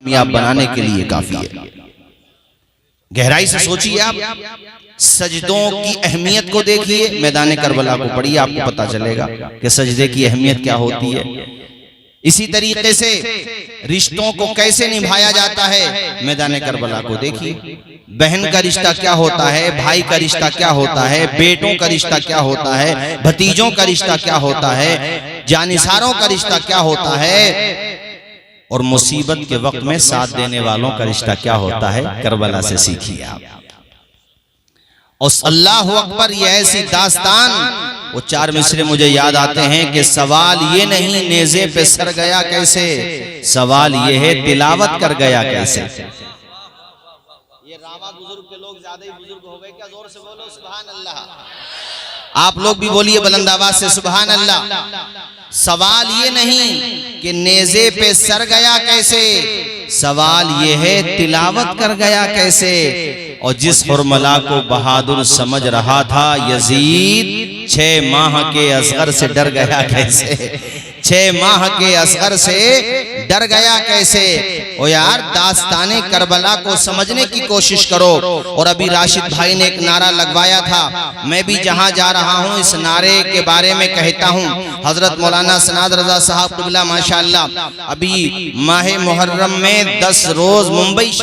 कामयाब बनाने के लिए काफी है। गहराई से सोचिए आप, सजदों की अहमियत को देखिए, मैदान करबला को पढ़िए, आपको पता चलेगा कि सजदे की अहमियत क्या होती है। इसी तरीके से रिश्तों को कैसे निभाया जाता है, मैदान करबला को देखिए। बहन का रिश्ता क्या होता है, भाई का रिश्ता क्या होता है, बेटों का रिश्ता क्या होता है, भतीजों का रिश्ता क्या होता है, जानिसारों का रिश्ता क्या होता है, और मुसीबत के वक्त में साथ देने वालों का रिश्ता क्या होता है। करबला से सीखिए आप। और अल्लाह अकबर, ये ऐसी दास्तान, वो 4 मिसरे मुझे याद आते हैं कि सवाल ये नहीं नेज़े पे सर गया कैसे, सवाल ये है तिलावत कर गया कैसे। ये रावा बुजुर्ग के लोग ज्यादा ही बुजुर्ग हो गए क्या? जोर से बोलो सुभान अल्लाह। आप लोग भी बोलिए बुलंद आवाज से सुभान अल्लाह। सवाल ये नहीं कि नेज़े पे सर गया कैसे, सवाल ये है तिलावत कर गया कैसे। और जिस हुरमला को बहादुर समझ रहा था यजीद, 6 माह के असगर से डर गया कैसे, 6 माह के असगर से डर गया कैसे। ओ यार, दास्ताने करबला को समझने की कोशिश करो। और अभी राशिद भाई ने एक नारा लगवाया था, मैं भी जहां जा रहा हूं इस नारे के बारे में कहता हूं। हजरत मौलाना सनाद रजा साहब क़िबला माशाअल्लाह अभी माह मुहर्रम में 10 रोज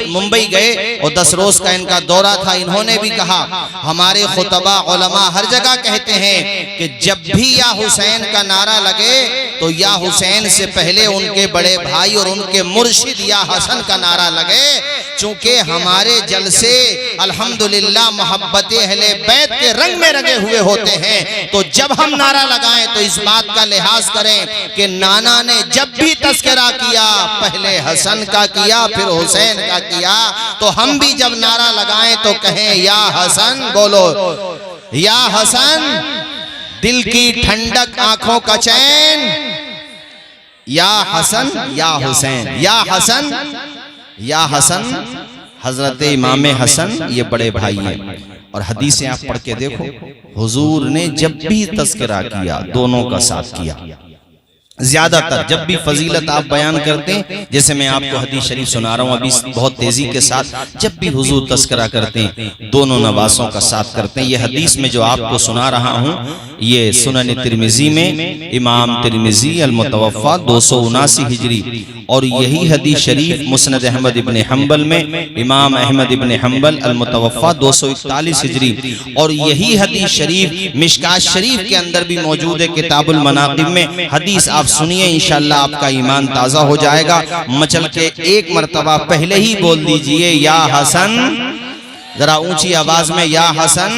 मुंबई गए और 10 रोज का इनका दौरा था। इन्होंने भी कहा, हमारे खुतबा उलमा हर जगह कहते हैं कि जब भी या हुसैन का नारा लगे तो या हुसैन से पहले उनके बड़े भाई और उनके मुर्शिद या हसन का नारा लगे। चूंकि हमारे जलसे अल्हम्दुलिल्लाह मोहब्बत अहले बैत के रंग में रंगे हुए होते हैं, तो जब हम नारा लगाएं तो इस बात का लिहाज करें कि नाना ने जब भी तस्करा किया पहले हसन का किया फिर हुसैन का किया। तो हम भी जब नारा लगाएं तो कहें या हसन, बोलो या हसन, दिल की ठंडक आंखों का चैन, या हसन या हुसैन, या हसन या हसन। हजरत इमाम हसन ये बड़े भाई हैं और हदीसें आप पढ़ के देखो, हुजूर ने जब भी तस्करा किया दोनों का साथ किया। ज्यादातर जब भी फजीलत आप बयान करते हैं, जैसे मैं आपको हदीस शरीफ सुना रहा हूँ अभी बहुत तेजी के साथ, जब भी हुजूर तस्करा करते हैं दोनों नवासों का साथ करते हैं। ये हदीस में जो आपको सुना रहा हूँ ये सुनन तिरमिजी में इमाम तिरमिजी अल-मुतवफ़्फ़ा 279 हिजरी, और यही हदीस शरीफ मुस्नद अहमद इब्न हंबल में इमाम अहमद इब्न हंबल अल-मुतवफ़्फ़ा 241 हिजरी, और यही हदीस शरीफ मिशकात शरीफ के अंदर भी मौजूद है किताबुल मनाक़िब में। हदीस आप सुनिए, इंशाअल्लाह आपका ईमान ताज़ा हो जाएगा। मचल के एक मर्तबा पहले ही बोल दीजिए या हसन, जरा ऊंची आवाज में, या हसन।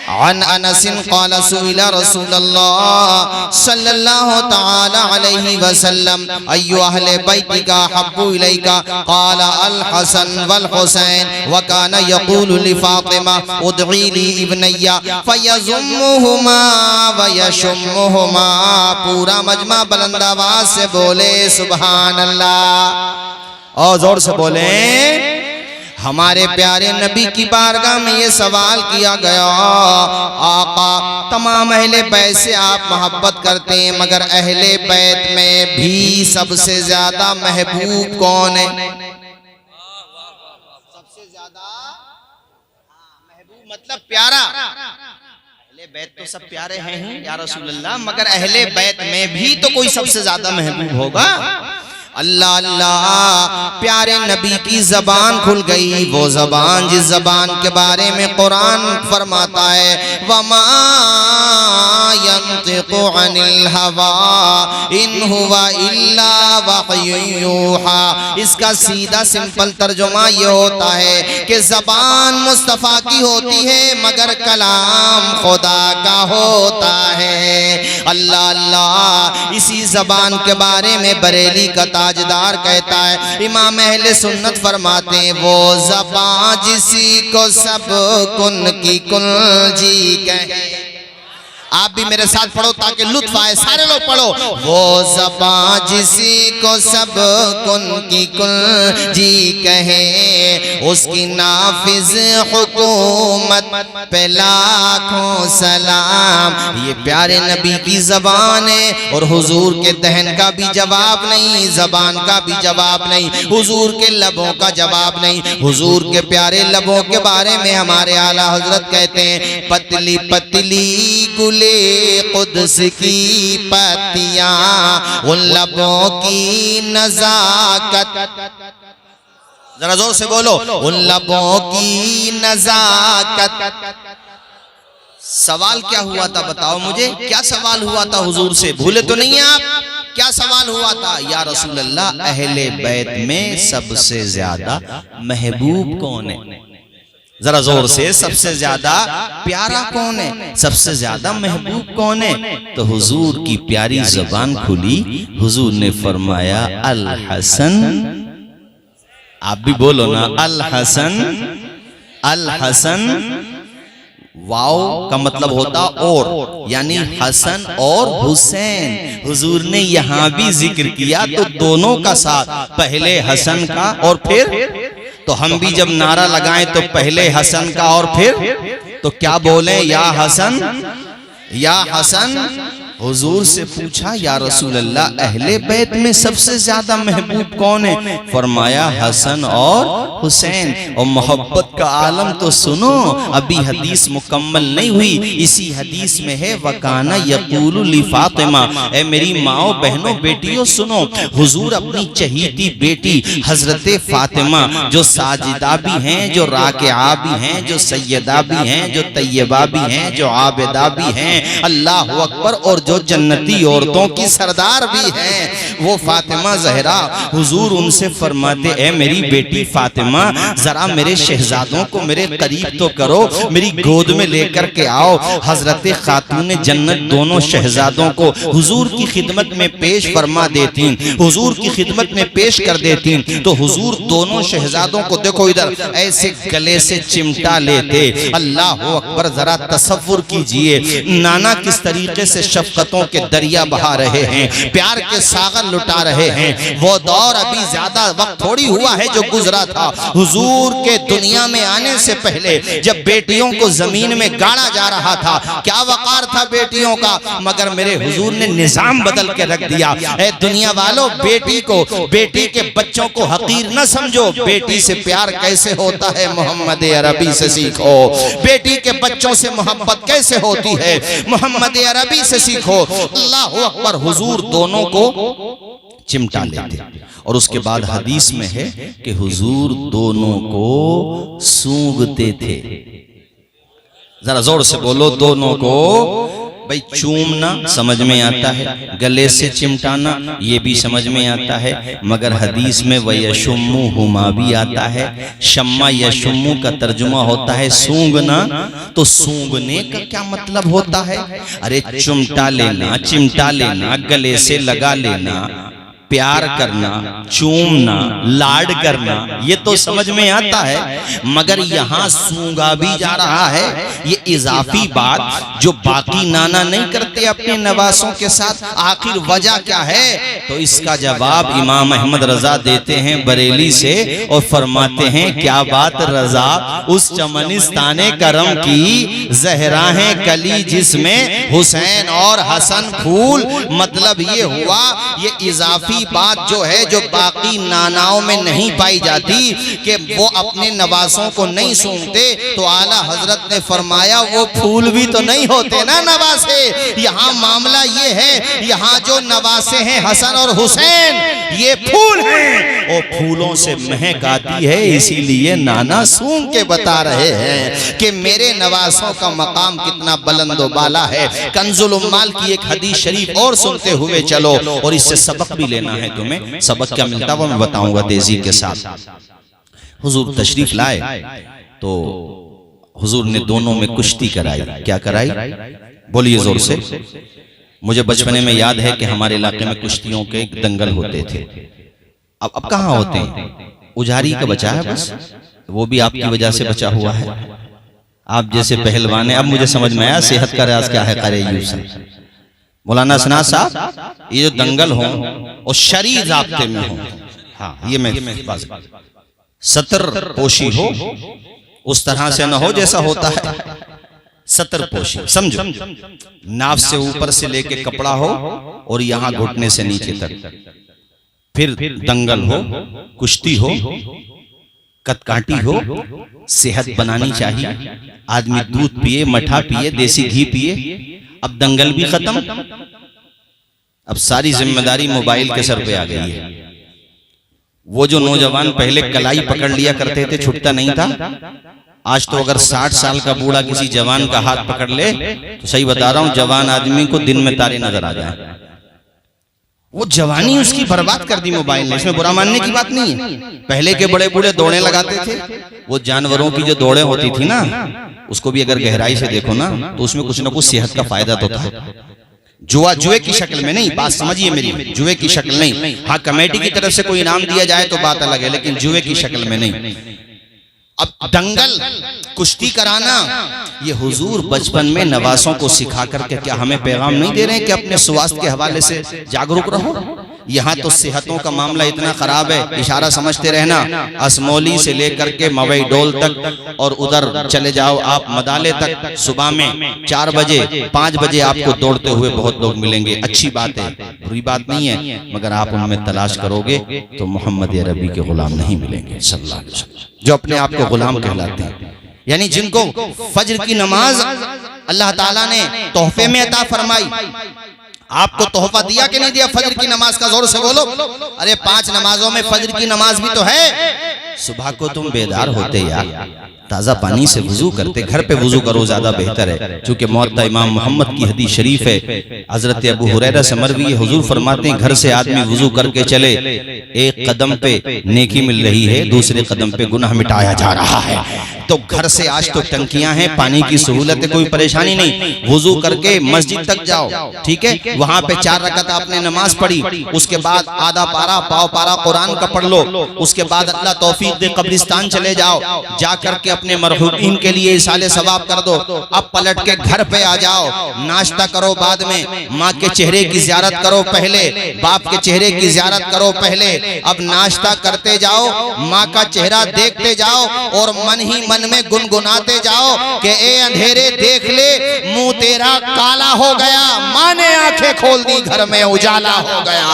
अन अनसिन क़ाल सुइला रसूलुल्लाह सल्लल्लाहु तआला अलैहि वसल्लम अय्यु अहले बैतिका हब्बु इलैका क़ाल अल हसन वल हुसैन व काना यक़ूलु लि फातिमा उदई ली इब्नैया फयज़ुम्मुहुमा व यशुम्मुहुमा। पूरा मजमा बुलंद आवाज से बोले सुभान अल्लाह, और जोर से बोले। हमारे प्यारे नबी की बारगाह में ये सवाल किया गया, आका तमाम अहले बैत से आप मोहब्बत करते हैं मगर अहले बैत में भी सबसे ज्यादा महबूब कौन है? सबसे ज्यादा महबूब मतलब प्यारा। अहले बैत तो सब प्यारे हैं या रसूल अल्लाह, मगर अहले बैत में भी तो कोई सबसे ज्यादा महबूब होगा। अल्लाह अल्लाह, प्यारे नबी की जबान खुल गई, वो जबान जिस जबान के बारे में कुरान फरमाता है वमा यंतिकु अनिल हवा इन हुवा इल्ला वह्युन यूहा। इसका सीधा सिंपल तर्जुमा ये होता है कि जबान मुस्तफ़ा की होती है मगर कलाम खुदा का होता है। अल्लाह अल्लाह, इसी जबान के बारे में बरेली का ताजदार कहता है, इमाम अहले सुन्नत फरमाते हैं वो ज़बान जिसी को सब कुन की कुंजी कहे, आप भी मेरे साथ पढ़ो ताकि लुत्फ आए, सारे लोग पढ़ो। वो ज़बां जिसी को सब कुन की कुल जी कहे, उसकी नाफिज हुकूमत पे लाखों सलाम। ये प्यारे नबी की ज़बान है और हुजूर के दहन का भी जवाब नहीं, ज़बान का भी जवाब नहीं, हुजूर के लबों का जवाब नहीं। हुजूर के प्यारे लबों के बारे में हमारे आला हजरत कहते हैं, पतली पतली गुले कुद्स की पत्तियां, उन लबों की नजाकत, जरा जोर से बोलो, उन लबों की नजाकत। सवाल क्या हुआ था बताओ मुझे, क्या सवाल हुआ था हुजूर से, भूले तो नहीं आप? क्या सवाल हुआ था? या रसूल अल्लाह, अहले बैत में सबसे ज्यादा महबूब कौन है? जरा जोर से, सबसे ज्यादा प्यारा कौन है, सबसे ज्यादा महबूब कौन है? तो हुजूर की प्यारी जबान खुली, हुजूर ने फरमाया अल हसन। आप भी बोलो ना, अल हसन। अल हसन वाओ का मतलब होता और, यानी हसन और हुसैन। हुजूर ने यहां भी जिक्र किया तो दोनों का साथ, पहले हसन का और फिर, तो हम भी जब नारा लगाएं तो पहले हसन का और फिर, तो क्या बोले, या हसन या हसन। हुजूर से पूछा, या रसूल अल्लाह, अहले बैत में सबसे ज्यादा महबूब कौन है? फरमाया हसन और हुसैन। और मोहब्बत का आलम तो सुनो, अभी हदीस मुकम्मल नहीं हुई। इसी हदीस में है, वकाना यकूलु ली फातिमा, ए मेरी माओ बहनों बेटियों सुनो, हुजूर अपनी चहीती बेटी हजरत फातिमा, जो साजिदा भी हैं, जो राकिआ भी हैं, जो सैयदा भी हैं, जो तैयबा भी हैं, जो आबिदा भी हैं, अल्लाह अकबर, और जो जन्नती औरतों की सरदार भी हैं, वो फातिमा जहरा। हुजूर उनसे फरमाते, ए मेरी बेटी फातिमा, जरा मेरे शहजादों को मेरे करीब तो करो, मेरी गोद में लेकर के आओ। हजरत खातून जन्नत दोनों शहजादों को हुजूर की खिदमत में पेश फरमा देती, हुजूर की खिदमत में पेश कर देती। तो हुजूर दोनों शहजादों को, देखो इधर, ऐसे गले से चिमटा लेते। अल्लाह अकबर, जरा तसव्वुर कीजिए, नाना किस तरीके से शफकतों के दरिया बहा रहे हैं, प्यार के सागर लुटा रहे हैं। वो दौर अभी ज्यादा वक्त थोड़ी हुआ है जो गुजरा था। हुजूर के दुनिया में आने से पहले जब बेटियों को जमीन में गाड़ा जा रहा था, क्या वकार था बेटियों का, मगर मेरे हुजूर ने निजाम बदल के रख दिया। ए दुनिया वालों, बेटी को, बेटी के बच्चों को हकीर न समझो, बेटी से प्यार कैसे होता है मोहम्मद अरबी से सीखो। बेटी के बच्चों से मोहब्बत कैसे होती है मोहम्मद अरबी से सीखो। अल्लाह अकबर। हुजूर दोनों को चिमटा लेते, और उसके बाद हदीस में है कि हुजूर दोनों को सूंघते थे। जरा जोर से बोलो, दोनों को। भाई चूमना समझ में आता है, गले से चिमटाना ये भी समझ में आता है, मगर हदीस में वयशुम्मु हुमा भी आता है। शम्मा यशुम्मु का तर्जुमा होता है सूंघना, तो सूंघने का क्या मतलब होता है? अरे चुमटा लेना, चिमटा लेना, गले से लगा लेना, प्यार करना, चूमना, लाड करना, ये तो समझ में आता है, मगर यहाँ सूंघा भी जा रहा है। ये इजाफी बात जो बाकी नाना नहीं करते अपने नवासों के साथ, आखिर वजह क्या है? तो इसका जवाब इमाम अहमद रजा देते हैं बरेली से, और फरमाते हैं, क्या बात रजा, उस चमनिस्ताने करम की जहरा है कली जिसमें हुसैन और हसन फूल। मतलब ये हुआ, ये इजाफी बात जो है, जो बाकी नानाओं में नहीं पाई जाती, कि वो अपने नवासों को नहीं सूंघते, तो आला हजरत ने फरमाया वो फूल भी तो नहीं होते ना नवासे। यहाँ मामला ये है, यहाँ जो नवासे हैं हसन और हुसैन, ये फूल हैं, और फूलों से महक आती है, इसीलिए नाना सूंघ के बता रहे हैं कि मेरे नवासों का मकाम कितना बुलंद बाला है। कंजुल उम्माल की एक हदीस शरीफ और सुनते हुए चलो, और इससे सबक भी लेना है तुम्हें। सबक क्या मिलता है वो मैं बताऊंगा तेजी के साथ। हुजूर तशरीफ लाए तो हुजूर ने दोनों में कुश्ती कराई। क्या कराई? बोलिए जोर से। मुझे बचपने में याद है कि हमारे इलाके में कुश्तियों के दंगल होते थे। अब कहाँ होते हैं? उजारी का बचा है बस, वो भी आपकी वजह से बचा हुआ है। आप जैसे पहलवान है। अब मुझे समझ में आया सेहत का राज क्या है। क़ारी यूसुफ मौलाना सना साहब, ये जो दंगल हो और शरीर ज़ाब्ते में हो, हाँ ये मैं सतर पोशी हो, उस तरह से न हो जैसा होता है सतर पोशी। समझो, नाव से ऊपर से लेके कपड़ा हो और यहाँ घुटने से नीचे तक, फिर दंगल हो, कुश्ती हो, कतकाठी हो। सेहत बनानी चाहिए। आदमी दूध पिए, मठा पिए, देसी घी पिए। अब दंगल भी खत्म, अब सारी जिम्मेदारी मोबाइल के सर पे आ गई है। वो जो नौजवान पहले कलाई पकड़ लिया करते थे, छूटता नहीं था, आज तो अगर 60 साल का बूढ़ा किसी जवान का हाथ पकड़ ले तो सही बता रहा हूं, जवान आदमी को दिन में तारे नजर आ जाए। वो जवानी उसकी बर्बाद कर दी मोबाइल ने। इसमें बुरा मानने की बात नहीं है। पहले के बड़े बूढ़े दौड़े लगाते थे, वो जानवरों की जो दौड़े होती थी ना, उसको भी अगर गहराई से देखो ना तो उसमें कुछ ना कुछ सेहत का फायदा तो था। जुआ जुए की शक्ल में नहीं, बात समझिए मेरी, जुए की शक्ल नहीं। हाँ, कमेटी की तरफ से कोई इनाम दिया जाए तो बात अलग है, लेकिन जुए की शक्ल में नहीं। अब दंगल कुश्ती कराना, ये हुजूर बचपन में नवासों को सिखा करके क्या हमें पैगाम नहीं दे रहे हैं कि अपने स्वास्थ्य के हवाले से जागरूक रहो। यहाँ तो सेहतों का मामला इतना खराब है, इशारा समझते रहना। असमौली से लेकर के मवई डोल तक और उधर चले जाओ आप मदाले तक, सुबह में 4 बजे 5 बजे आपको दौड़ते हुए बहुत लोग मिलेंगे। अच्छी बात है, बुरी बात नहीं है, मगर आप उनमें तलाश करोगे तो मोहम्मद अरबी के गुलाम नहीं मिलेंगे सल्लल्लाहु अलैहि वसल्लम, जो अपने आप को गुलाम कहलाते हैं। यानी जिनको फज्र की नमाज अल्लाह ताला ने तोहफे में अता फरमाई। आपको तोहफा दिया कि नहीं दिया फज्र की नमाज का? जोर से बोलो। अरे 5 नमाजों में फज्र की नमाज भी तो है। सुबह को तुम बेदार होते यार, ताज़ा पानी से वुजू करते, घर पे वुजू करो ज़्यादा बेहतर है, क्योंकि मुअत्ता इमाम मोहम्मद की हदीस शरीफ है। हज़रत अबू हुरैरा से मरवी है, हुजूर फरमाते हैं घर से आदमी वुजू करके चले, एक कदम पे नेकी मिल रही है, दूसरे कदम पे गुनाह मिटाया जा रहा है। तो घर से आज तो टंकियां हैं, पानी की सहूलत है, कोई परेशानी नहीं। वुजू करके मस्जिद तक जाओ, ठीक है, वहां पे 4 रकात आपने नमाज पढ़ी, उसके बाद आधा पारा पाव पारा कुरान का पढ़ लो, उसके बाद अल्लाह तौफीक दे कब्रिस्तान चले जाओ, जा करके अपने मरहूमीन के लिए इसाले सवाब कर दो। अब पलट के घर पे आ जाओ, नाश्ता करो बाद में, माँ के चेहरे की जियारत करो पहले, बाप के चेहरे की जियारत करो पहले। अब नाश्ता करते जाओ, माँ का चेहरा देखते जाओ और मन ही मन में गुनगुनाते जाओ कि ए अंधेरे देख ले, मुंह तेरा काला हो गया, माँ ने आंखें खोल दी, घर में उजाला हो गया।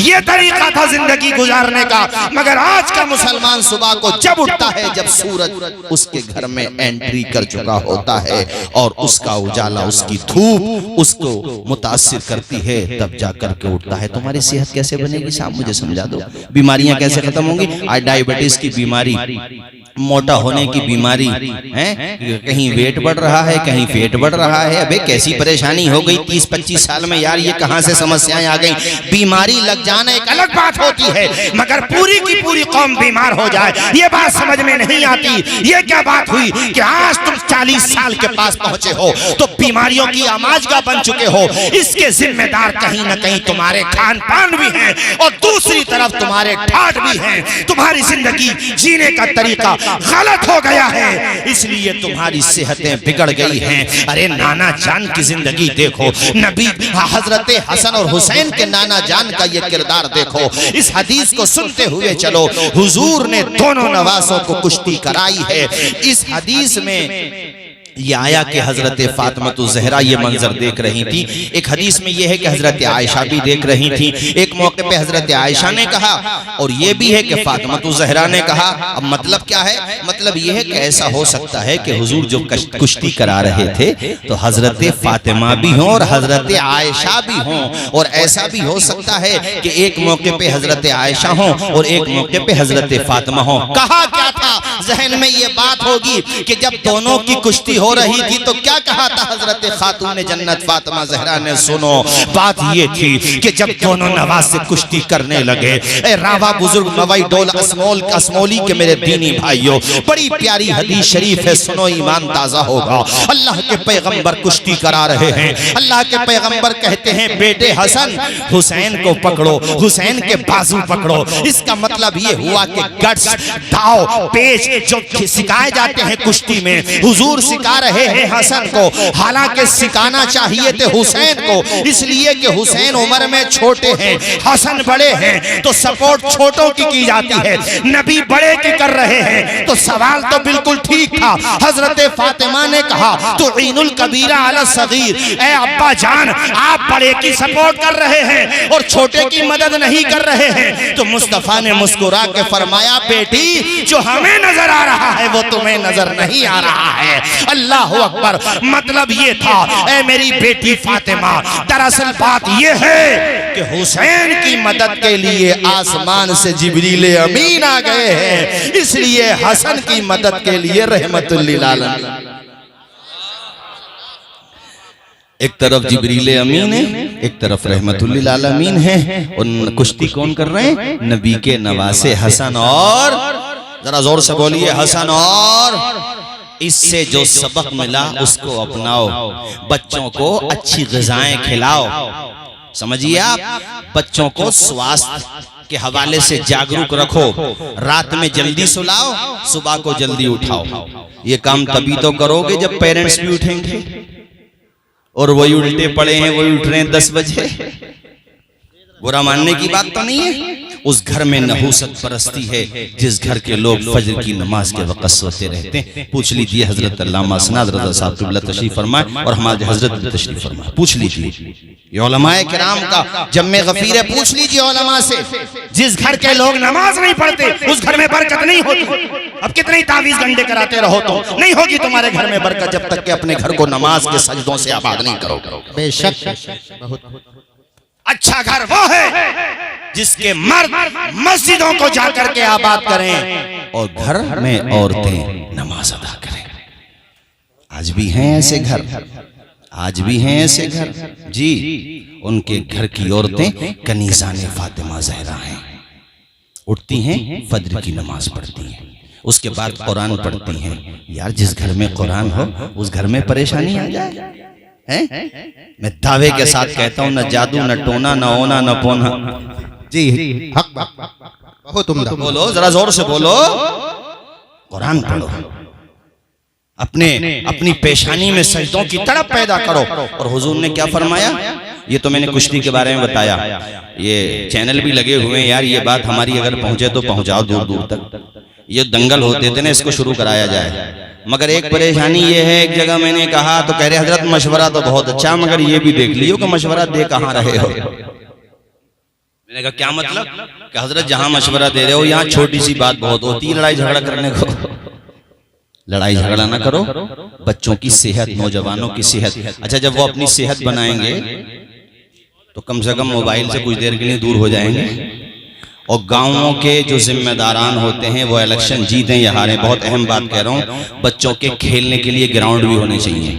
ये तरीका था जिंदगी गुजारने का। मगर आज का मुसलमान सुबह को जब उठता है, जब सूरज उसके घर में एंट्री कर चुका होता है और उसका उजाला, उसकी धूप उसको मुतासिर करती है, तब जाकर के उठता है। तुम्हारी सेहत कैसे बनेगी साहब, मुझे समझा दो। बीमारियां कैसे खत्म होंगी? आज डायबिटीज की बीमारी, मोटा होने की बीमारी है, कहीं वेट बढ़ रहा है, कहीं पेट बढ़ रहा है। अबे कैसी परेशानी हो गई 30-25 साल में यार, ये कहां से समस्याएं आ गई। बीमारी लग जाना एक अलग बात होती है, मगर पूरी की पूरी कौम बीमार हो जाए, ये बात समझ में नहीं आती। ये क्या बात हुई कि आज तुम 40 साल के पास पहुंचे हो तो बीमारियों की आमाजगा बन चुके हो। इसके जिम्मेदार कहीं ना कहीं तुम्हारे खान पान भी हैं और दूसरी तरफ तुम्हारे ठाठ भी हैं। तुम्हारी जिंदगी जीने का तरीका गलत हो गया है, इसलिए तुम्हारी सेहतें बिगड़ गई हैं। अरे नाना जान की जिंदगी देखो, नबी हजरत हसन और हुसैन के नाना जान का ये किरदार देखो। इस हदीस को सुनते हुए चलो, हुजूर ने दोनों नवासों को कुश्ती कराई है। इस हदीस में ये आया कि हजरत फातिमा ज़हरा ये मंजर देख रही थी। एक हदीस में ये है कि हजरत आयशा भी देख रही थी। एक मौके पे हजरत आयशा ने कहा और ये भी है कि फातिमा ज़हरा ने कहा। अब मतलब क्या है? मतलब ये है कि ऐसा हो सकता है कि हुजूर जो कुश्ती करा रहे थे तो हजरत फातिमा भी हों और हजरत आयशा भी हों, और ऐसा भी हो सकता है कि एक मौके पे हजरत आयशा हों और एक मौके पे हजरत फातिमा हों। कहा क्या था जहन में ये बात होगी कि जब दोनों की कुश्ती हो रही थी तो क्या कहा था हजरत खातून जन्नत फातिमा ज़हरा ने? सुनो, बात ये थी कि जब दोनों नवाज से कुश्ती करने लगे, रावा बुजुर्ग मवई डोल असमौली के मेरे दीनी भाइयों, बड़ी प्यारी हदीस शरीफ है, सुनो ईमान ताजा होगा। अल्लाह के पैगंबर कुश्ती करा रहे हैं। अल्लाह के पैगंबर कहते हैं बेटे हसन हुसैन को पकड़ो, हुसैन के बाजू पकड़ो। इसका मतलब ये हुआ कि गट्स, दाव, पेच, तेज जो सिखाए जाते हैं कुश्ती में, हुजूर सिखा रहे हैं हसन को, हालांकि सिखाना चाहिए थे हुसैन को, इसलिए कि हुसैन उम्र में छोटे हैं, हसन बड़े हैं, तो सपोर्ट छोटों की जाती है। नबी बड़े की कर रहे हैं तो सवाल तो बिल्कुल ठीक था। हजरत फातिमा ने कहा तो ईनुल कबीरा अला सगीर, ए अब्बा जान आप बड़े की सपोर्ट कर रहे हैं और छोटे की मदद नहीं कर रहे हैं। तो मुस्तफा ने मुस्कुरा के फरमाया, बेटी जो हमें नजर आ रहा है वो तुम्हें नजर नहीं आ रहा है। अल्लाह अकबर। मतलब ये था, ए मेरी बेटी फातिमा, दरअसल बात ये है कि हुसैन की मदद के लिए आसमान से जिब्रील अमीन आ गए हैं, इसलिए हसन की मदद के लिए रहमतुल लिल आलमीन। एक तरफ जिब्रील अमीन है, एक तरफ रहमतुल लिल आलमीन है। उन कुश्ती कौन कर रहे हैं? नबी के नवासे हसन और, जरा जोर से बोलिए, हसन और। इससे जो सबक मिला उसको अपनाओ, बच्चों को अच्छी ग़िज़ाएं खिलाओ। समझिए आप, बच्चों को स्वास्थ्य के हवाले से जागरूक रखो, रात में जल्दी सुलाओ, सुबह को जल्दी उठाओ। ये काम तभी तो करोगे जब पेरेंट्स भी उठेंगे, और वही उल्टे पड़े हैं, वही उठ रहे हैं 10 बजे। बुरा मानने की बात तो नहीं है, उस घर में नहूसत परस्ती है जिस घर के लोग फजर की नमाज के वक़्त सोते रहते हैं। पूछ लीजिए हजरत अल्लामा सनाद रज़ा साहब क़िबला तशरीफ फरमाए और हमारे हजरत भी तशरीफ फरमाए, पूछ लीजिए ये उलमाए किराम का जम्मे गफीर है। पूछ लीजिए उलमा से, जिस घर के लोग नमाज नहीं पढ़ते उस घर में बरकत नहीं होती। अब कितने ही तावीज़ गंडे कराते रहो तो नहीं होगी तुम्हारे घर में बरकत, जब तक कि अपने घर को नमाज के सजदों से आबाद नहीं करोगे। बेशक अच्छा घर वो है जिसके मर्द मस्जिदों को जाकर के आबाद करें और घर में औरतें नमाज अदा करें। आज भी हैं ऐसे घर, आज भी हैं ऐसे घर जी। उनके घर की औरतें कनीज़ाने फातिमा ज़हरा हैं, उठती हैं, फजर की नमाज पढ़ती हैं, उसके बाद कुरान पढ़ती हैं। यार जिस घर में कुरान हो उस घर में परेशानी आ जाए हैं? मैं दावे के साथ कहता हूँ, न जादू, न टोना, न ओना, न पोना जी। हक बहुत उम्दा बोलो, जरा जोर से बोलो, कुरान पढ़ो, अपनी पेशानी में सजदों की तड़प पैदा करो। और हुजूर ने क्या फरमाया? ये तो मैंने कुश्ती के बारे में बताया, ये चैनल भी लगे हुए हैं यार, ये बात हमारी अगर पहुंचे तो पहुंचाओ दूर दूर तक। ये दंगल होते थे ना, इसको शुरू कराया जाए। मगर एक परेशानी ये है, एक जगह मैंने कहा तो कह रहे हजरत मशवरा तो बहुत अच्छा, मगर ये भी देख लियो कि मशवरा दे कहाँ रहे हो। मैंने कहा क्या मतलब? कि हजरत जहां मशवरा दे रहे हो यहाँ छोटी सी बात बहुत होती है लड़ाई झगड़ा करने को। लड़ाई झगड़ा ना करो, बच्चों की सेहत, नौजवानों की सेहत। अच्छा जब वो अपनी सेहत बनाएंगे तो कम से कम मोबाइल से कुछ देर के लिए दूर हो जाएंगे। और गांवों के जो जिम्मेदारान होते हैं वो इलेक्शन जीतें या हारें, बहुत अहम बात कह रहा हूँ, बच्चों के खेलने के लिए ग्राउंड भी होने चाहिए,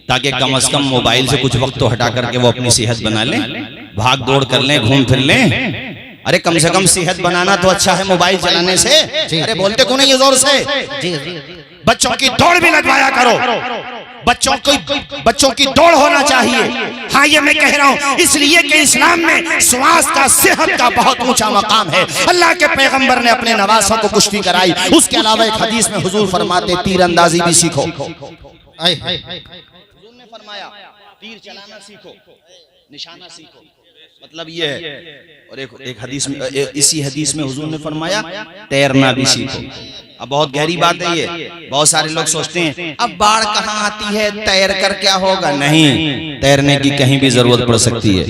ताकि कम से कम मोबाइल से कुछ वक्त तो हटा करके वो अपनी सेहत बना लें, भाग दौड़ कर लें, घूम फिर लें। अरे कम से कम सेहत बनाना तो अच्छा है मोबाइल चलाने से। अरे बोलते क्यों नहीं जोर से? बच्चों की दौड़ भी लगवाया करो, बच्चों की दौड़ होना चाहिए। हाँ ये मैं कह रहा हूँ इसलिए कि इस्लाम में स्वास्थ्य का, सेहत का बहुत ऊंचा मकाम है। अल्लाह के पैगंबर ने अपने नवासों को कुश्ती कराई। उसके अलावा एक हदीस में हुजूर फरमाते तीरंदाजी भी सीखो। हुजूर ने फरमाया तीर चलाना सीखो, निशाना सीखो, मतलब ये है। और एक हदीस में, इसी हदीस में हुजूर ने फरमाया तैरना भी सीखो। अब बहुत गहरी बात है ये। बहुत सारे लोग सोचते हैं अब बाढ़ कहाँ आती है, तैर कर क्या होगा? नहीं, तैरने की कहीं भी जरूरत पड़ सकती है।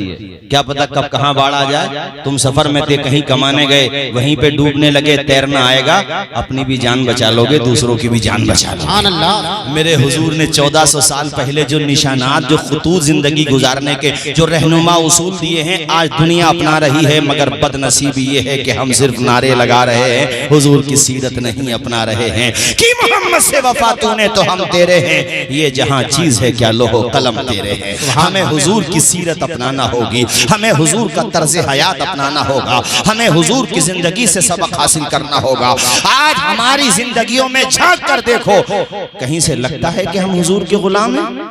क्या पता कब कहाँ बाढ़ आ जाए। तुम सफर में थे, कहीं कमाने गए, वहीं पे डूबने लगे, तैरना आएगा, अपनी भी जान बचा लोगे, दूसरों की भी जान बचा लोगे। मेरे हुजूर ने 1400 साल पहले जो निशानात, जो खुतूत जिंदगी गुजारने के जो रहनुमा उसूल दिए हैं, आज दुनिया अपना रही है। मगर बदनसीबी ये है कि हम सिर्फ नारे लगा रहे हैं, हुजूर की सीरत नहीं अपना रहे हैं कि मोहम्मद से वफा तूने तो हम तेरे हैं, ये जहां चीज है क्या लोहो कलम तेरे हैं। हमें हुजूर की सीरत अपनाना होगी, हमें हुजूर का तर्ज हयात अपनाना होगा, हमें हुजूर की जिंदगी से सबक हासिल करना होगा। आज हमारी जिंदगियों में झांक कर देखो, कहीं से लगता है कि हम हुजूर के गुलाम हैं।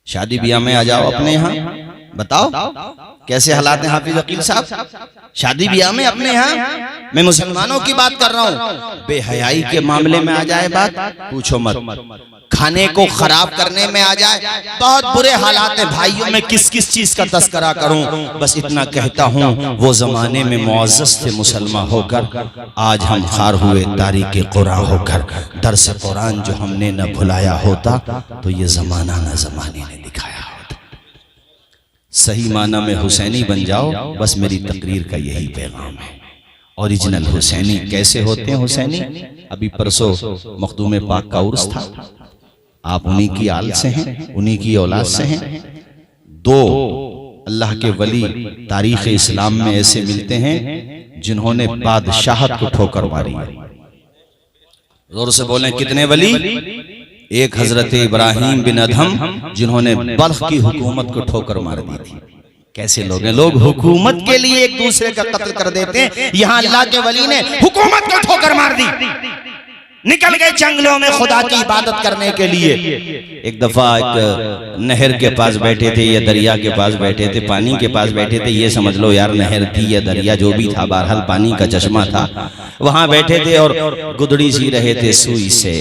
शादी ब्याह में आ जाओ अपने यहाँ, बताओ कैसे हालात हैं हाफिज अकील साहब। शादी ब्याह में अपने यहाँ, मैं मुसलमानों की बात कर रहा हूँ, बेहयाई के मामले में आ जाए बात पूछो मत, खाने को खराब करने में आ जाए, बहुत बुरे हालात हैं भाइयों। मैं किस किस चीज का तस्करा करूं, बस इतना कहता हूं वो जमाने में मुअज़्ज़ज़ थे मुसलमान होकर, आज हम खार हुए तारीक़ कुरान होकर। दर्स कुरान जो हमने न भुलाया होता तो ये जमाना न जमाने ने दिखाया होता। सही माना में हुसैनी बन जाओ, बस मेरी तकरीर का यही पैगाम है। ओरिजिनल हुसैनी कैसे होते हैं हुसैनी? अभी परसों मखदूम पाक का उर्स था, आप उन्हीं की आल से हैं, उन्हीं की औलाद से हैं। दो अल्लाह के वली तारीख इस्लाम में ऐसे मिलते हैं जिन्होंने बादशाहत को ठोकर मारी। जोर से बोलें कितने वली? एक हजरत इब्राहिम बिन अदहम जिन्होंने बल्ख की हुकूमत को ठोकर मार दी थी। कैसे लोग हैं, लोग हुकूमत के लिए एक दूसरे का कत्ल कर देते हैं, यहाँ अल्लाह के वली ने हुकूमत को ठोकर मार दी, निकल गए जंगलों में खुदा की इबादत करने के लिए। एक दफा एक नहर के पास बैठे थे या दरिया के पास बैठे थे, पानी के पास बैठे थे, ये समझ लो यार नहर थी या दरिया जो भी था, बहरहाल पानी का चश्मा था, वहां बैठे थे और गुदड़ी सी रहे थे सुई से।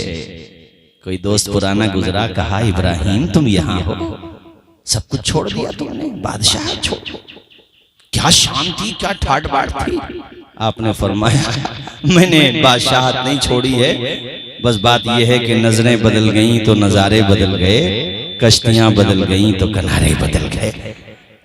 कोई दोस्त पुराना गुजरा, कहा इब्राहिम तुम यहाँ हो, सब कुछ छोड़ दिया तुमने, बादशाह छोड़, क्या शान थी, क्या ठाट बाट थी। आपने फरमाया मैंने बादशाहत नहीं छोड़ी है, बस बात यह है कि नजरें बदल गईं तो नजारे बदल गए, कश्तियां बदल गईं तो किनारे बदल गए।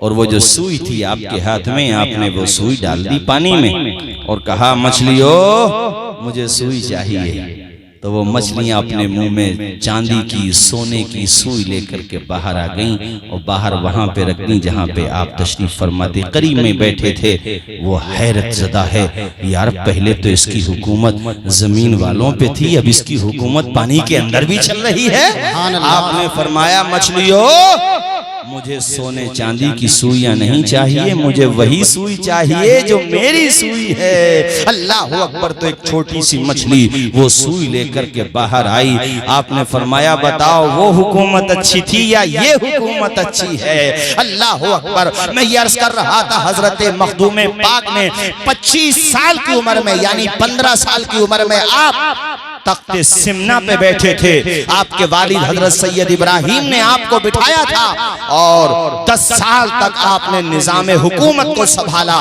और वो जो सुई थी आपके हाथ में, आपने वो सुई डाल दी पानी में और कहा मछलियों मुझे सुई चाहिए। तो वो मछलियां अपने मुंह में चांदी की सोने की सुई लेकर के बाहर आ गईं और बाहर वहां पे रख दी जहां पे आप तशरीफ फरमाते करीब में बैठे थे। वो हैरत ज़दा है, यार पहले तो इसकी हुकूमत जमीन वालों पे थी, अब इसकी हुकूमत पानी के अंदर भी चल रही है। आपने फरमाया मछलियों मुझे सोने चांदी की सुइयां नहीं चाहिए, मुझे वही सुई चाहिए जो मेरी सुई है। अल्लाह अकबर। तो एक छोटी सी मछली वो सुई लेकर के बाहर आई। आपने फरमाया बताओ वो हुकूमत अच्छी थी या ये हुकूमत अच्छी है? अल्लाह अकबर। मैं ये अर्ज कर रहा था हजरत मखदूम पाक ने 25 साल की उम्र में यानी 15 साल की उम्र में आप तख्ते सिमना पे बैठे थे, आपके वालिद हजरत सैयद इब्राहिम ने आपको बिठाया था और 10 साल तक आपने निजाम हुकूमत को संभाला,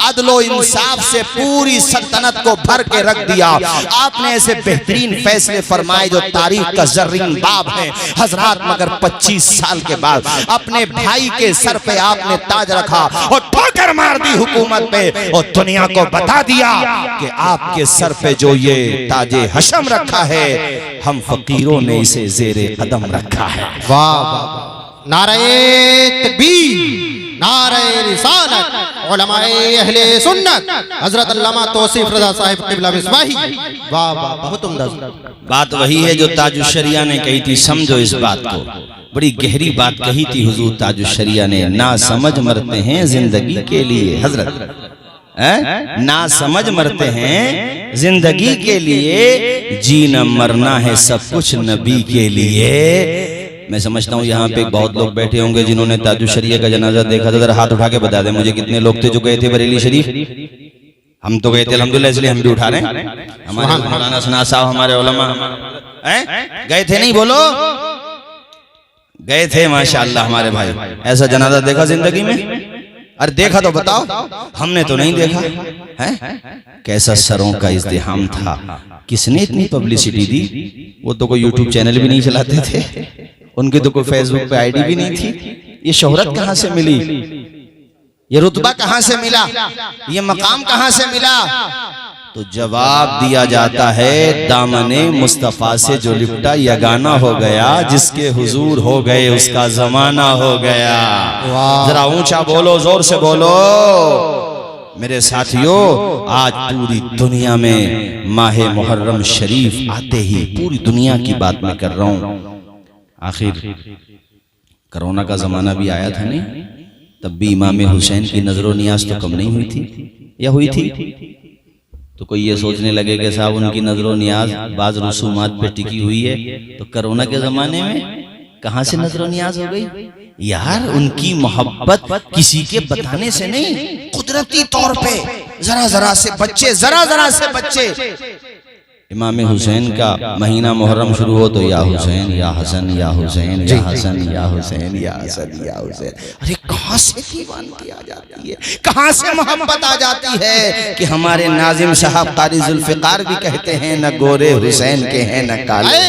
अदलो इंसाफ से पूरी सल्तनत को भर के रख दिया। आपने ऐसे बेहतरीन फैसले फरमाए जो तारीख का जर्रीन बाब है हजरात। मगर 25 साल के बाद अपने भाई के सर पे आपने ताज रखा और ठोकर मार दी हुकूमत पे और दुनिया को बता दिया कि आपके सर पे जो ये ताजे हशम रखा है, हम फकीरों ने इसे ज़ेरे कदम रखा है। वाह वाह, नारे तकबीर, नारे रिसालत, उलमाए अहले सुन्नत, हजरत अल्लामा तौसीफ रज़ा साहिब क़िबला मिसबाही। वाह वाह, बहुत उम्दा। बात वही है जो ताजुश्शरिया ने कही थी, समझो इस बात को, बड़ी गहरी बात कही थी हुजूर ताजुश्शरिया ने। ना समझ मरते हैं जिंदगी के लिए, हजरत ना समझ मरते हैं जिंदगी के लिए, जीना मरना है सब कुछ नबी के लिए। मैं समझता हूँ यहाँ पे बहुत लोग बैठे होंगे जिन्होंने ताजुश्शरिया का जनाजा देखा था। जरा हाथ उठा के बता दें मुझे कितने लोग थे जो गए थे बरेली शरीफ? हम तो गए थे अल्हम्दुलिल्लाह, इसलिए हम भी उठा रहे हैं। हमारे मौलाना सना साहब, हमारे उलमा गए थे, नहीं बोलो गए थे माशाअल्लाह हमारे भाई। ऐसा जनाजा देखा जिंदगी में? अरे देखा तो बताओ, हमने तो नहीं देखा है। कैसा सरों का इज़्दिहाम था, किसने इतनी पब्लिसिटी दी? वो तो कोई यूट्यूब चैनल भी नहीं चलाते थे, उनकी तो कोई फेसबुक पे आईडी भी नहीं थी। ये शोहरत कहाँ से मिली? ये रुतबा कहाँ से मिला? ये मकाम कहाँ से मिला? तो जवाब दिया जाता है दामने मुस्तफा से जो लिपटा यगाना हो गया, जिसके हुजूर हो गए उसका जमाना हो गया। जरा ऊंचा बोलो, जोर से बोलो मेरे साथियों। आज पूरी दुनिया में माहे मुहर्रम शरीफ आते ही पूरी दुनिया की बात मैं कर रहा हूँ। आखिर कोरोना का जमाना भी आया था नहीं, तब भी इमाम हुसैन की नजरो नियाज तो कम नहीं हुई थी, या हुई थी? तो कोई ये सोचने लगे कि साहब उनकी नजरो नियाज बाज रसूमात पे टिकी हुई है, तो कोरोना के जमाने में कहां से नजरो नियाज हो गई? यार उनकी मोहब्बत किसी के बताने से नहीं, कुदरती तौर पे जरा जरा से बच्चे इमाम हुसैन का महीना मुहर्रम शुरू हो तो या हुसैन या हसन या हुसैन या हसन या हुसैन या हसन या हुसैन। अरे कहाँ से दीवानगी आ जाती है, कहाँ से मोहब्बत आ जाती है कि हमारे नाजिम साहब कारी जुल्फ़िकार भी कहते हैं न गोरे हुसैन के हैं न काले,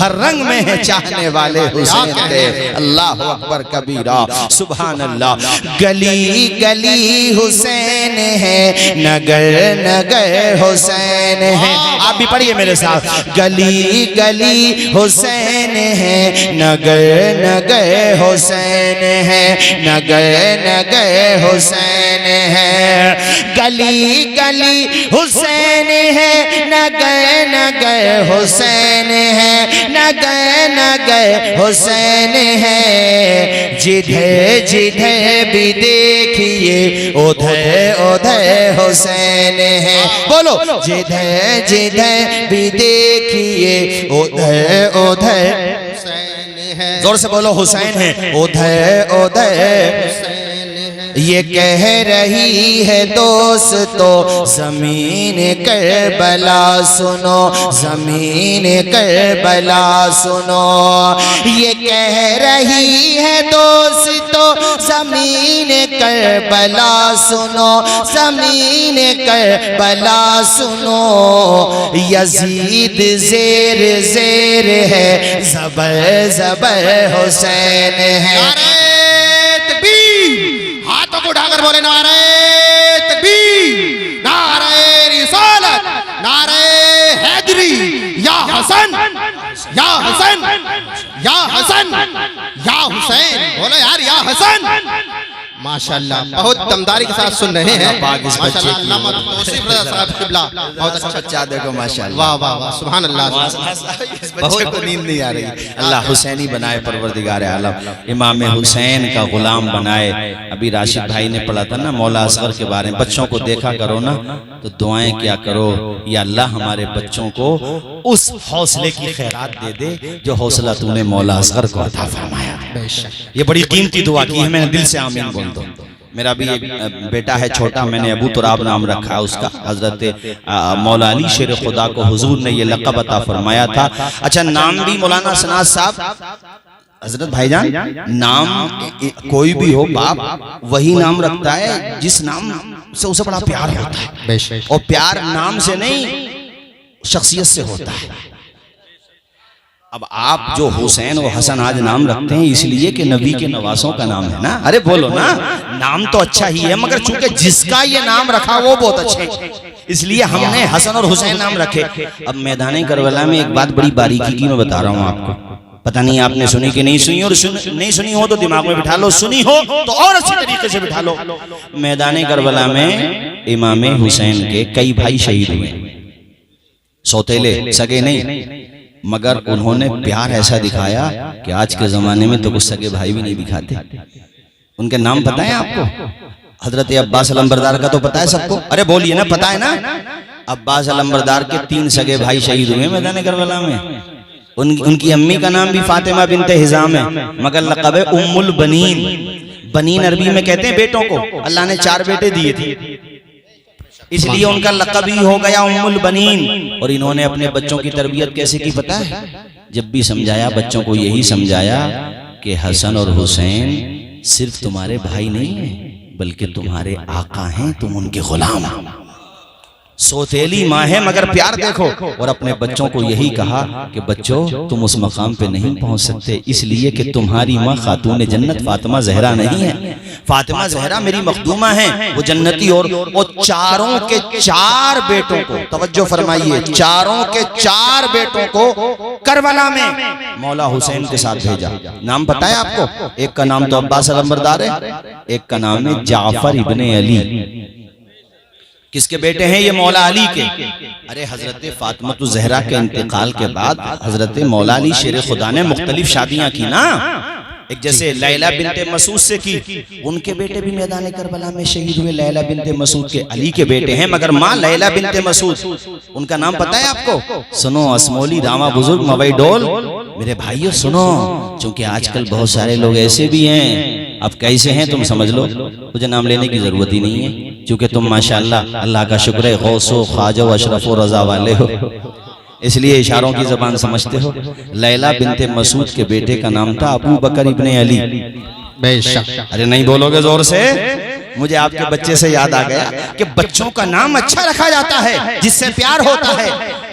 हर रंग में है चाहने वाले हुसैन के। अल्लाह अकबर कबीरा, सुभान अल्लाह। गली गली हुसैन है, नगर नगर हुसैन है। आप भी पढ़िए मेरे साथ, गली गली हुसैन है, नगर नगर हुसैन है, नगर नगर हुसैन है। गली गली हुसैन है, नगर नगर हुसैन है, नगर नगर हुसैन है। जिधर जिधर भी देखिए उधर उधर हुसैन है। बोलो, जिधर जिधर भी देखिए उधर उधर हुसैन है। जोर से बोलो, हुसैन है उधर उधर। ये कह रही है दोस्तों ज़मीन करबला सुनो, ज़मीन करबला सुनो। ये कह रही है दोस्तों ज़मीन करबला सुनो, ज़मीन करबला सुनो। यजीद ज़ेर ज़ेर है, ज़बर ज़बर हुसैन है। हाथों को उठाकर बोले नारे तकबीर, नारे रिसालत, नारे हैदरी। या हसन या हसन या हसन या हुसैन। बोलो यार या हसन। माशाल्लाह बहुत दमदारी के साथ सुन रहे हैं। माशाल्लाह अल्लामा तौसीफ रज़ा साहब क़िबला बहुत अच्छा बच्चा देखो माशाल्लाह, वाह वाह वाह, सुभान अल्लाह। इस बच्चे को नींद नहीं आ रही। अल्लाह हुसैनी बनाए परवरदिगार आलम, इमाम हुसैन का गुलाम बनाए। अभी राशिद भाई ने पढ़ा था ना मौला असगर के बारे में। बच्चों को देखा करो ना तो दुआएं क्या करो, या अल्लाह हमारे बच्चों को उस हौसले की खैरात दे दे जो हौसला तूने मौला असगर को अता फरमाया। ये बड़ी कीमती दुआ की है, मैंने दिल से आमीन बोल दो। मेरा भी एक बेटा है छोटा, मैंने अबू तुराब नाम रखा है उसका। हजरत मौला अली शेर खुदा को हुजूर ने ये लक़ब अता फरमाया था। अच्छा, नाम भी मौलाना सनाज साहब, हजरत भाईजान, नाम कोई भी हो बाप वही नाम रखता है जिस नाम से उसे बड़ा प्यार होता है, और प्यार नाम से नहीं शख्सियत से होता है। अब आप जो हुसैन और हसन आज नाम रखते हैं इसलिए कि नबी के नवासों का नाम है ना। अरे बोलो ना, नाम तो अच्छा ही है मगर चूंकि जिसका ये नाम रखा वो बहुत अच्छे, इसलिए हमने हसन और हुसैन नाम रखे। अब मैदान करबला में एक बात बड़ी बारीकी की मैं बता रहा हूँ आपको, पता नहीं आपने सुनी कि नहीं सुनी, और नहीं सुनी हो तो दिमाग में बिठा लो, सुनी हो तो और अच्छी तरीके से बिठा लो। मैदान करबला में इमाम हुसैन के कई भाई शहीद हुए, सौतेले सगे नहीं, मगर उन्होंने प्यार ऐसा दिखाया कि आज के जमाने में तो कुछ सगे भाई भी नहीं दिखाते। उनके नाम पता है आपको? हजरत अब्बास अलंबरदार का तो पता है सबको? अरे बोलिए ना, पता है ना? अब्बास अलंबरदार के 3 सगे भाई शहीद हुए मैदान करबला में। उनकी अम्मी का नाम भी फातिमा बिनते हिजाम है, मगर लक़ब है उम्मुल बनीन। बनीन अरबी में कहते हैं बेटों को, अल्लाह ने 4 बेटे दिए थे इसलिए उनका लक़ब ही हो गया उम्मुल बनीन। और इन्होंने अपने बच्चों की तरबियत कैसे की पता है? जब भी समझाया बच्चों को यही समझाया कि हसन और हुसैन सिर्फ तुम्हारे भाई नहीं है बल्कि तुम्हारे आका हैं, तुम उनके गुलाम हो। सौतेली माँ है मगर प्यार देखो। और अपने बच्चों को यही कहा कि बच्चों तुम उस मकाम पे नहीं पहुंच सकते इसलिए कि तुम्हारी माँ खातून जन्नत फातिमा जहरा नहीं है। फातिमा जहरा मेरी मखदूमा है, वो जन्नती। और वो चारों के 4 बेटों को, तवज्जो फरमाइए, चारों के 4 बेटों को करबला में मौला हुसैन के साथ भेजा। नाम पता है आपको? एक का नाम तो अब्बास अलंबरदार है, एक का नाम है जाफर इब्ने अली। किसके बेटे हैं ये? मौला अली के। अरे हजरत फातिमा ज़हरा के इंतकाल के बाद हजरत मौला अली शेर खुदा ने मुख्तलिफ शादियां की ना। एक जैसे लैला बिनते मसूद से की, उनके बेटे भी मैदान करबला में शहीद हुए। लैला बिनते मसूद के अली के बेटे हैं, मगर माँ लैला बिनते मसूद, उनका नाम पता है आपको? सुनो असमोली रामा बुजुर्ग मवई डोल, मेरे भाइयों सुनो, क्योंकि आजकल बहुत सारे लोग ऐसे भी हैं। अब कैसे हैं तुम समझ लो, मुझे नाम लेने की जरूरत ही नहीं है, क्योंकि तुम माशाअल्लाह अल्लाह का शुक्र है गौसो ख्वाजो अशरफो रजा वाले हो, इसलिए इशारों की जबान समझते हो। लैला बिनते मसूद के बेटे का नाम था अबू बकर इब्ने अली। बेशक। अरे नहीं बोलोगे जोर से? मुझे आपके बच्चे से याद आ गया कि बच्चों का नाम अच्छा रखा जाता है जिससे प्यार होता है।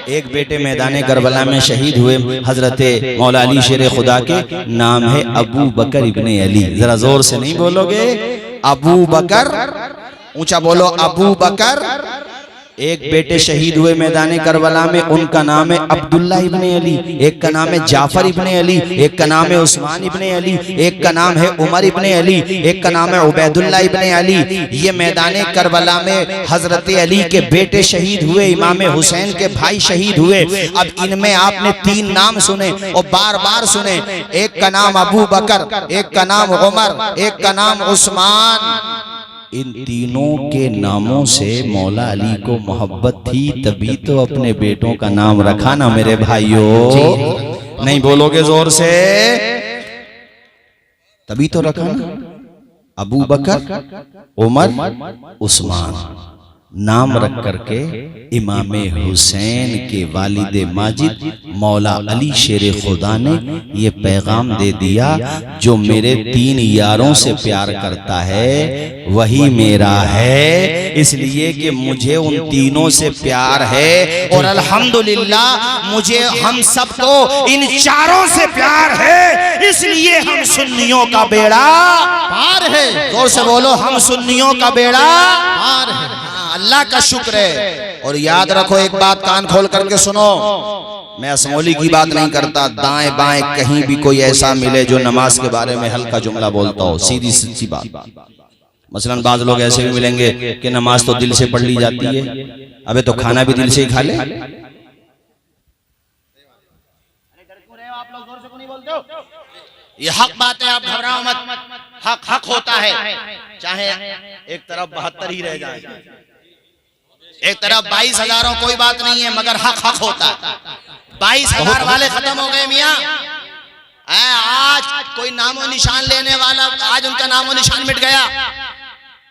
एक बेटे मैदान करबला में शहीद हुए हजरते मौला अली शेर खुदा के, नाम है अबू बकर इब्ने अली। जरा जोर से नहीं बोलोगे? अबू बकर, ऊंचा बोलो अबू बकर। एक बेटे शहीद हुए मैदान करबला में, उनका नाम है अब्दुल्ला इब्ने अली, एक का नाम है जाफर इब्ने अली, एक का नाम है उस्मान इब्ने अली, एक का नाम है उमर इब्ने अली, एक का नाम है उबैदुल्ला इब्ने अली। ये मैदान करबला में हजरत अली के बेटे शहीद हुए, इमाम हुसैन के भाई शहीद हुए। अब इनमें आपने 3 नाम सुने और बार बार सुने। एक का नाम अबू बकर, एक का नाम उमर, एक का नाम उस्मान। इन तीनों के नामों से मौला अली को मोहब्बत थी, तभी तो अपने बेटों का नाम रखा ना मेरे भाइयों। नहीं बोलोगे जोर से? तभी तो रखा ना। अबू बकर, उमर, उस्मान नाम रख करके इमाम हुसैन के वालिद माजिद मौला अली शेर खुदा ने ये पैगाम दे दिया, जो मेरे 3 यारों से प्यार करता है वही मेरा है, इसलिए कि मुझे उन तीनों से प्यार है। और अल्हम्दुलिल्लाह मुझे हम सबको इन चारों से प्यार है, इसलिए हम सुन्नियों का बेड़ा पार है। जोर से बोलो, हम सुन्नियों का बेड़ा पार है। अल्लाह का शुक्र है। और याद रखो एक बात, कान खोल करके सुनो, मैं असमौली की बात नहीं करता, दाएं बाएं कहीं भी कोई ऐसा मिले जो नमाज के बारे में हल्का जुमला बोलता हो, सीधी सच्ची बात। मसलन बाज लोग ऐसे भी मिलेंगे कि नमाज तो दिल से पढ़ ली जाती है, अबे तो खाना भी दिल से ही खा ले। ये हक बात है, आप घबराओ मत, हक हक होता है, चाहे एक तरफ 72 ही रह जाए, एक तरफ 22,000 कोई बात नहीं है, मगर हक हक होता है। 22,000 वाले खत्म हो गए मियाँ। आज कोई नामो निशान लेने वाला, आज उनका नामो निशान मिट गया।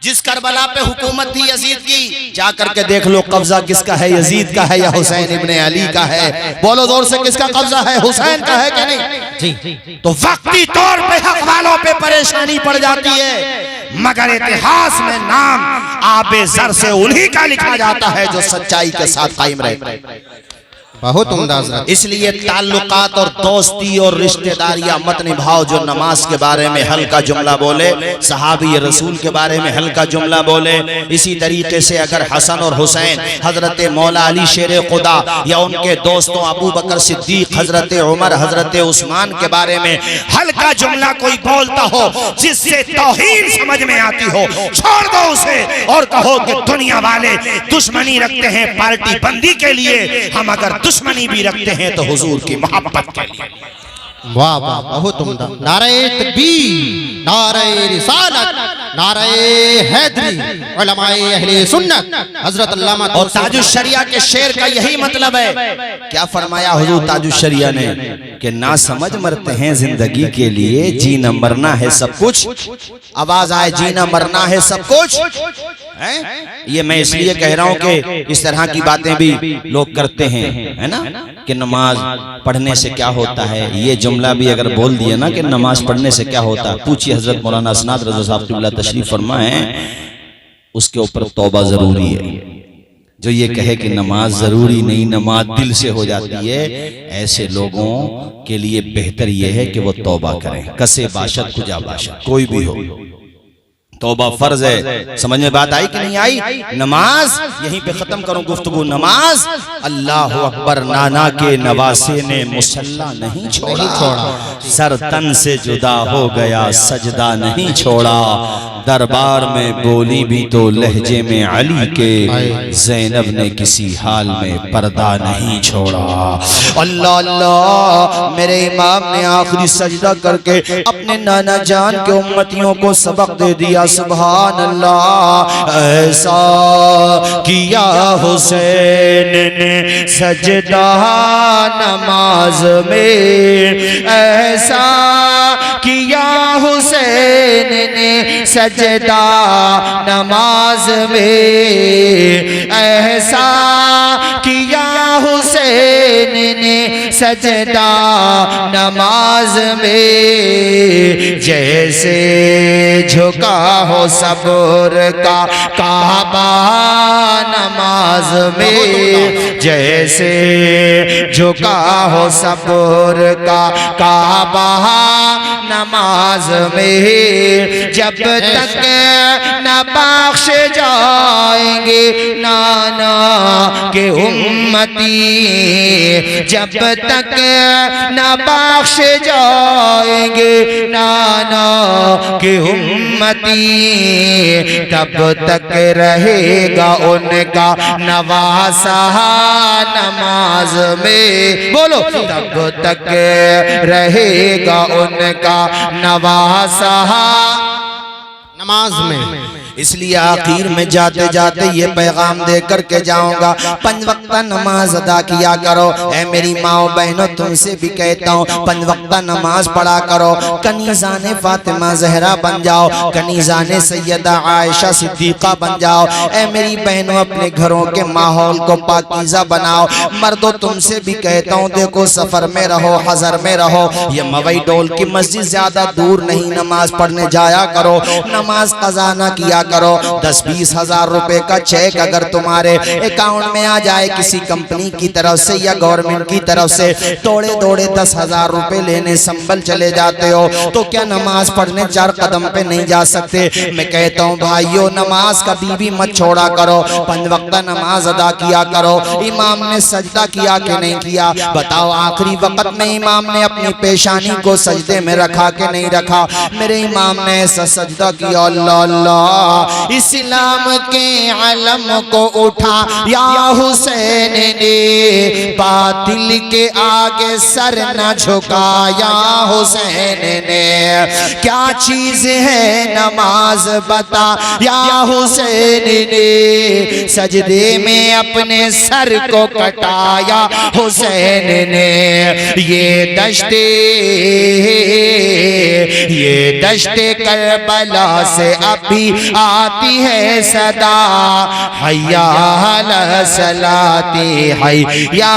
जिस करबला पे हुकूमत थी यजीद की, जा करके देख लो कब्जा किसका है, यजीद का है या हुसैन इब्ने अली का है? बोलो जोर से, किसका कब्जा है? हुसैन का है कि नहीं? जी। तो वक्ती तौर पे हक वालों पे परेशानी पड़ जाती है, मगर इतिहास में नाम आबे ज़र से उन्हीं का लिखा जाता है जो सच्चाई के साथ कायम रहे। बहुत उम्दा। इसलिए ताल्लुकात और दोस्ती और रिश्तेदारियां मत निभाओ जो नमाज के बारे में हल्का जुमला बोले, सहाबी रसूल के बारे में हल्का जुमला बोले। इसी तरीके से अगर हसन और हुसैन, हजरत मौला अली शेर खुदा या उनके दोस्तों अबू बकर सिद्दीक, हजरत उमर, हजरत उस्मान के बारे में हल्का जुमला कोई बोलता हो जिससे तौहीन समझ में आती हो, छोड़ दो उसे और कहो कि दुनिया वाले दुश्मनी रखते हैं पार्टी बंदी के लिए, हम अगर दुश्मनी भी रखते हैं तो हुजूर की मोहब्बत के लिए। वाह वाह, बहुत उम्दा। नारे तकबीर, नारे रिसालत, नारे हैदरी, उलमाए अहले सुन्नत, हजरत अल्लामा और ताजुश शरिया के शेर का यही मतलब है। क्या फरमाया हुजूर ताजुश शरिया ने कि ना समझ मरते हैं जिंदगी के लिए, जीना मरना है सब कुछ। आवाज आए, जीना मरना है सब कुछ है? ये मैं इसलिए कह रहा हूं कि इस तरह की बातें भी लोग करते हैं, है ना, कि नमाज पढ़ने से क्या होता है। ये जुमला भी अगर बोल दिया ना कि नमाज पढ़ने से क्या होता है, पूछिए हजरत मौलाना असनाद रज़ा साहब क़िबला तशरीफ फरमा है, उसके ऊपर तौबा जरूरी है। जो ये कहे कि नमाज जरूरी नहीं, नमाज दिल से हो जाती है, ऐसे लोगों के लिए बेहतर यह है कि वो तौबा करें। कसे बाशत कुजा बाशत, कोई भी हो, तौबा फर्ज है। समझ में बात आई कि नहीं आई? नमाज, यहीं पे खत्म करूं गुफ्तगू। नमाज, अल्लाह अकबर, नाना के नवासे ने मुसल्ला नहीं छोड़ा, सर तन से जुदा हो गया, सजदा नहीं छोड़ा, दरबार में बोली भी तो लहजे में अली के, ज़ैनब ने किसी हाल में पर्दा नहीं छोड़ा। अल्लाह अल्लाह, मेरे इमाम ने आखिरी सजदा करके अपने नाना जान के उम्मतियों को सबक दे दिया। सुभान अल्लाह, ऐसा किया हुसैन ने सजदा नमाज में, ऐसा किया हुसैन ने सजदा नमाज में, ऐसा किया हुसैन ने सजदा नमाज में, जैसे झुका हो सब्र का काबा नमाज में, जैसे झुका हो सब्र का काबा नमाज में, जब तक न बख्श जाएंगे नाना के उम्मती, जब तक न बख्श जाएंगे नाना के उम्मती, तब तक रहेगा उनका नवासा नमाज में। बोलो, तब तक रहेगा उनका नवासा नमाज में। इसलिए आखिर में जाते जाते ये पैगाम दे करके जाऊंगा, 5 वक्त नमाज अदा किया करो। ऐ मेरी माओ बहनों, तुमसे भी कहता हूँ 5 वक्त नमाज पढ़ा करो। कनीज़ाने फातिमा जहरा बन जाओ, कनीज़ाने सैयदा आयशा सिद्दीक़ा बन जाओ। ऐ मेरी बहनों, अपने घरों के माहौल को पाकीज़ा बनाओ। मर्दों, तुमसे भी कहता हूँ, देखो सफर में रहो, हज़र में रहो, ये मवई डोल की मस्जिद ज्यादा दूर नहीं, नमाज पढ़ने जाया करो। नमाज कज़ा न किया करो। 10-20 हजार रुपए का चेक अगर तुम्हारे अकाउंट में आ जाए किसी कंपनी की तरफ से या गवर्नमेंट की तरफ से, तोड़े दौड़े 10 हजार रुपए लेने संभल चले जाते हो, तो क्या नमाज पढ़ने 4 कदम पे नहीं जा सकते? मैं कहता हूँ भाइयों, नमाज कभी भी मत छोड़ा करो। 5 वक्त नमाज अदा किया करो। इमाम ने सजदा किया कि नहीं किया? बताओ, आखिरी वक्त में इमाम ने अपनी पेशानी को सजदे में रखा कि नहीं रखा? मेरे इमाम ने ऐसा सजदा किया, अल्लाह अल्लाह, इस्लाम के अलम को उठा या हुसैन ने, बातिल के आगे सर न झुकाया हुसैन ने। क्या चीज है नमाज बता या हुसैन ने, सजदे में अपने सर को कटाया हुसैन ने। ये दश्ते करबला से अभी आती है सदा, हय्या अला सलाती, हय्या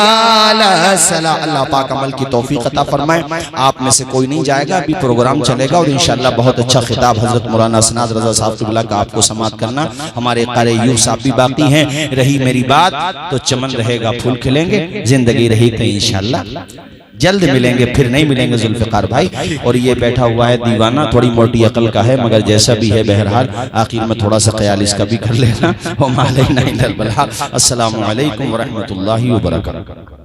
अला सला। अल्लाह पाक अमल की तौफीक अता फरमाए। आप में से कोई नहीं जाएगा, अभी प्रोग्राम चलेगा और इंशाअल्लाह बहुत अच्छा खिताब हजरत मौलाना सनाद रजा साहब क़िबला का आपको समाअत करना। हमारे क़ारी यूब साहब भी बाकी हैं। रही मेरी बात तो चमन रहेगा, फूल खिलेंगे, जिंदगी रही तो इंशाअल्लाह जल्द मिलेंगे, फिर नहीं मिलेंगे जुल्फ़िकार भाई। और ये बैठा हुआ है दीवाना, थोड़ी मोटी अकल का है, मगर जैसा भी है बहरहाल आखिर में थोड़ा सा ख्याल इसका भी कर लेना। अस्सलामु अलैकुम व रहमतुल्लाहि व बरकातहू।